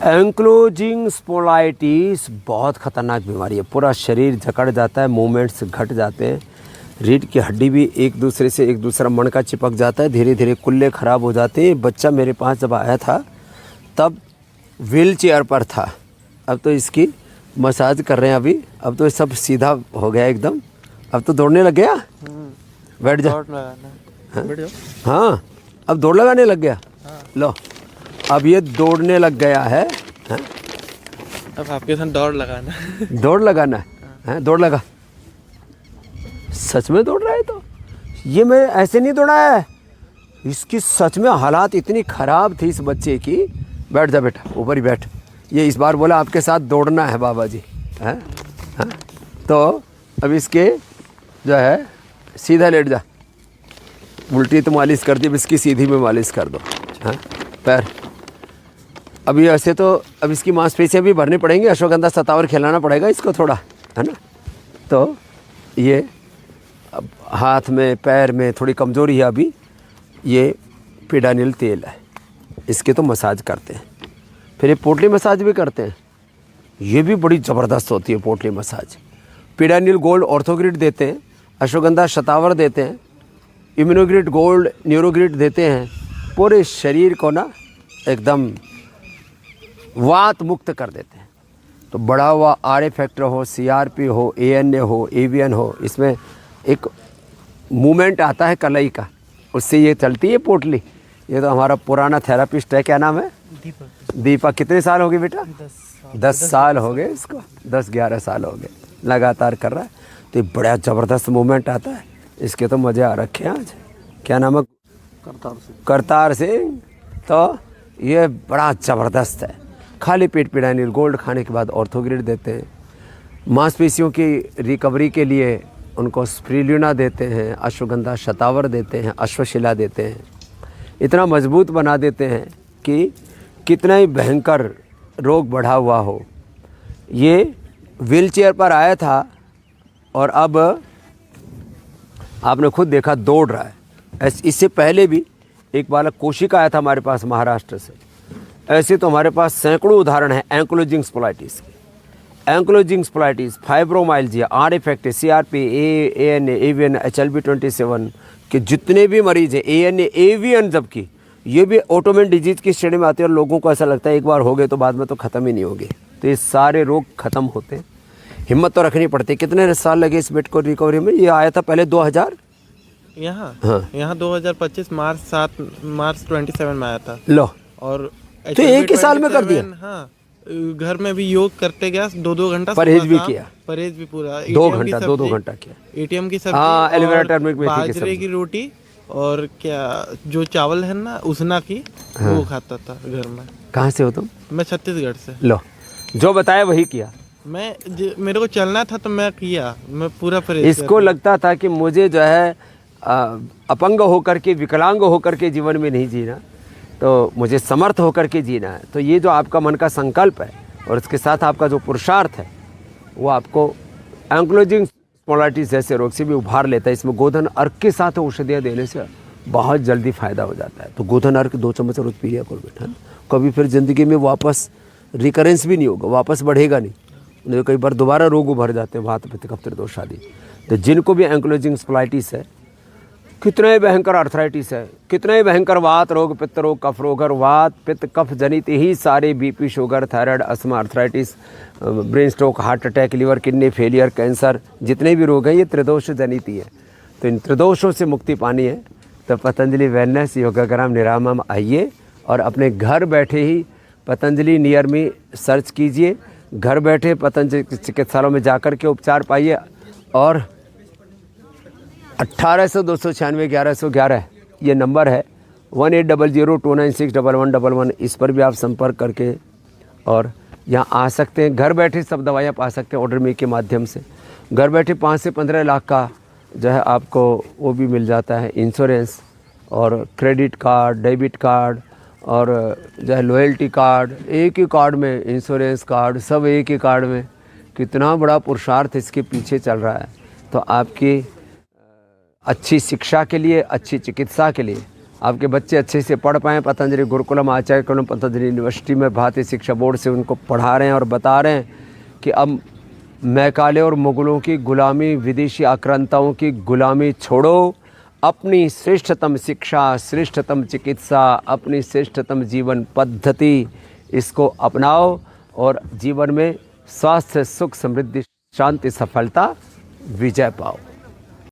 Ankylosing स्पोलाइटिस बहुत ख़तरनाक बीमारी है। पूरा शरीर जकड़ जाता है, मूवमेंट्स घट जाते हैं, रीढ़ की हड्डी भी एक दूसरे से एक दूसरा मणका चिपक जाता है, धीरे धीरे कुल्ले ख़राब हो जाते हैं। बच्चा मेरे पास जब आया था तब व्हील चेयर पर था, अब तो इसकी मसाज कर रहे हैं अभी। अब तो सब सीधा हो गया एकदम, अब तो दौड़ने लग गया। बैठ जा। हाँ, अब दौड़ लगाने लग गया। लो, अब ये दौड़ने लग गया है। अब आपके साथ दौड़ लगाना दौड़ लगाना है। दौड़ लगा। सच में दौड़ रहा है? तो ये मैं ऐसे नहीं दौड़ा है, इसकी सच में हालात इतनी ख़राब थी इस बच्चे की। बैठ जा बेटा, ऊपर ही बैठ। ये इस बार बोला आपके साथ दौड़ना है बाबा जी। हैं? तो अब इसके जो है सीधा लेट जा। उल्टी तो मालिश कर दी, अब इसकी सीधी में मालिश कर दो। हाँ, पैर अभी ऐसे तो अब इसकी मांसपेशियाँ भी भरनी पड़ेंगी, अश्वगंधा शतावर खिलाना पड़ेगा इसको थोड़ा, है ना। तो ये अब हाथ में पैर में थोड़ी कमज़ोरी है अभी। ये पीडानिल तेल है, इसके तो मसाज करते हैं। फिर ये पोटली मसाज भी करते हैं, ये भी बड़ी ज़बरदस्त होती है पोटली मसाज। पीडानिल गोल्ड ऑर्थोग्रिड देते हैं, अश्वगंधा शतावर देते हैं, इम्यूनोग्रिड गोल्ड न्यूरोग्रिड देते हैं। पूरे शरीर को ना एकदम वात मुक्त कर देते हैं। तो बढ़ा हुआ आर फैक्टर हो, सीआरपी हो, एएनए हो, एवीएन हो, इसमें एक मूवमेंट आता है कलाई का, उससे ये चलती है पोटली। ये तो हमारा पुराना थेरापिस्ट है, क्या नाम है? दीपक। कितने साल हो गए बेटा? 10 साल हो गए इसको, 10-11 साल हो गए लगातार कर रहा है। तो ये बड़ा ज़बरदस्त मूवमेंट आता है, इसके तो मज़े आ रखे हैं आज। क्या नाम है? करतार सिंह। तो ये बड़ा ज़बरदस्त है। खाली पेट पीडानिल गोल्ड खाने के बाद ऑर्थोग्रिड देते हैं। मांसपेशियों की रिकवरी के लिए उनको स्प्रिल्यूना देते हैं, अश्वगंधा शतावर देते हैं, अश्वशिला देते हैं। इतना मजबूत बना देते हैं कि कितना ही भयंकर रोग बढ़ा हुआ हो, ये व्हील चेयर पर आया था और अब आपने खुद देखा दौड़ रहा है। इससे पहले भी एक बालक कोशिका आया था हमारे पास महाराष्ट्र से। ऐसे तो हमारे पास सैकड़ों उदाहरण हैं एंक्लोजिंग स्पोलाइटिस के। एंक्लोजिंग स्पोलाइटिस, फाइब्रोमाइल्जिया, आर इफेक्ट, सीआरपी, एएनए, एवीएन, HLB27 के जितने भी मरीज हैं, एएनए, एवीएन, जबकि ये भी ऑटोमेन डिजीज की श्रेणी में आते हैं और लोगों को ऐसा लगता है एक बार हो गए तो बाद में तो ख़त्म ही नहीं होंगे। तो ये सारे रोग ख़त्म होते हैं। हिम्मत तो रखनी पड़ती है। कितने साल लगे इस बेड को रिकवरी में? ये आया था पहले 2000 यहाँ 2025 मार्च 27 में आया था। लो, और तो एक ही साल में कर दिया। हाँ, घर में भी योग करते गया, 2-2 घंटा परहेज भी किया, परहेज भी पूरा 2 घंटा 2-2 घंटा किया। एटीएम की सब्जी, हाँ, एलोवेरा टर्मरिक मेथी की बाजरे की रोटी और क्या जो चावल है ना उसना की, वो खाता था घर में। कहाँ से हो तुम? मैं छत्तीसगढ़ से। लो, जो बताया वही किया। मेरे को चलना था तो मैं किया, मैं पूरा परहेज। इसको लगता था कि मुझे जो है अपंग होकर के, विकलांग होकर के जीवन में नहीं जीना, तो मुझे समर्थ होकर के जीना है। तो ये जो आपका मन का संकल्प है और इसके साथ आपका जो पुरुषार्थ है, वो आपको एंक्लोजिंग स्पोलाइटिस जैसे रोग से भी उभार लेता है। इसमें गोधन अर्क के साथ औषधियाँ देने से बहुत जल्दी फ़ायदा हो जाता है। तो गोधन अर्क 2 चम्मच रोज पी लिया करो बेटा, कभी फिर ज़िंदगी में वापस रिकरेंस भी नहीं होगा, वापस बढ़ेगा नहीं। नहीं तो कई बार दोबारा रोग उभर जाते हैं, वात पित्त कफ त्रिदोष आदि। तो जिनको भी एंक्लोजिंग स्पोलाइटिस है, कितना ही भयंकर आर्थराइटिस है, कितना ही भयंकर वात रोग, पित्त रोग, कफ रोग, और वात पित्त कफ जनित ही सारे BP, sugar, thyroid, asthma, arthritis, brain stroke, heart attack, liver kidney failure, cancer, जितने भी रोग हैं ये त्रिदोष जनित ही है। तो इन त्रिदोषों से मुक्ति पानी है तो पतंजलि वेलनेस योगाग्राम निरामम आइए और अपने घर बैठे ही पतंजलि नियर मी सर्च कीजिए। घर बैठे पतंजलि चिकित्सालयों में जाकर के उपचार पाइए। और 1800-296-1111 ये नंबर है, 1800-296-1111। इस पर भी आप संपर्क करके और यहाँ आ सकते हैं। घर बैठे सब दवाइयाँ पा सकते हैं ऑर्डर में के माध्यम से। घर बैठे 5 से 15 लाख का जो है आपको वो भी मिल जाता है इंश्योरेंस, और क्रेडिट कार्ड, डेबिट कार्ड और जो है लॉयल्टी कार्ड, एक ही कार्ड में इंश्योरेंस कार्ड, सब एक ही कार्ड में। कितना बड़ा पुरुषार्थ इसके पीछे चल रहा है। तो आपकी अच्छी शिक्षा के लिए, अच्छी चिकित्सा के लिए आपके बच्चे अच्छे से पढ़ पाएँ। पतंजलि गुरुकुलम आचार्य कुलम पतंजलि यूनिवर्सिटी में भारतीय शिक्षा बोर्ड से उनको पढ़ा रहे हैं और बता रहे हैं कि अब मैकाले और मुगलों की गुलामी, विदेशी आक्रांताओं की गुलामी छोड़ो, अपनी श्रेष्ठतम शिक्षा, श्रेष्ठतम चिकित्सा, अपनी श्रेष्ठतम जीवन पद्धति इसको अपनाओ और जीवन में स्वास्थ्य, सुख, समृद्धि, शांति, सफलता, विजय पाओ।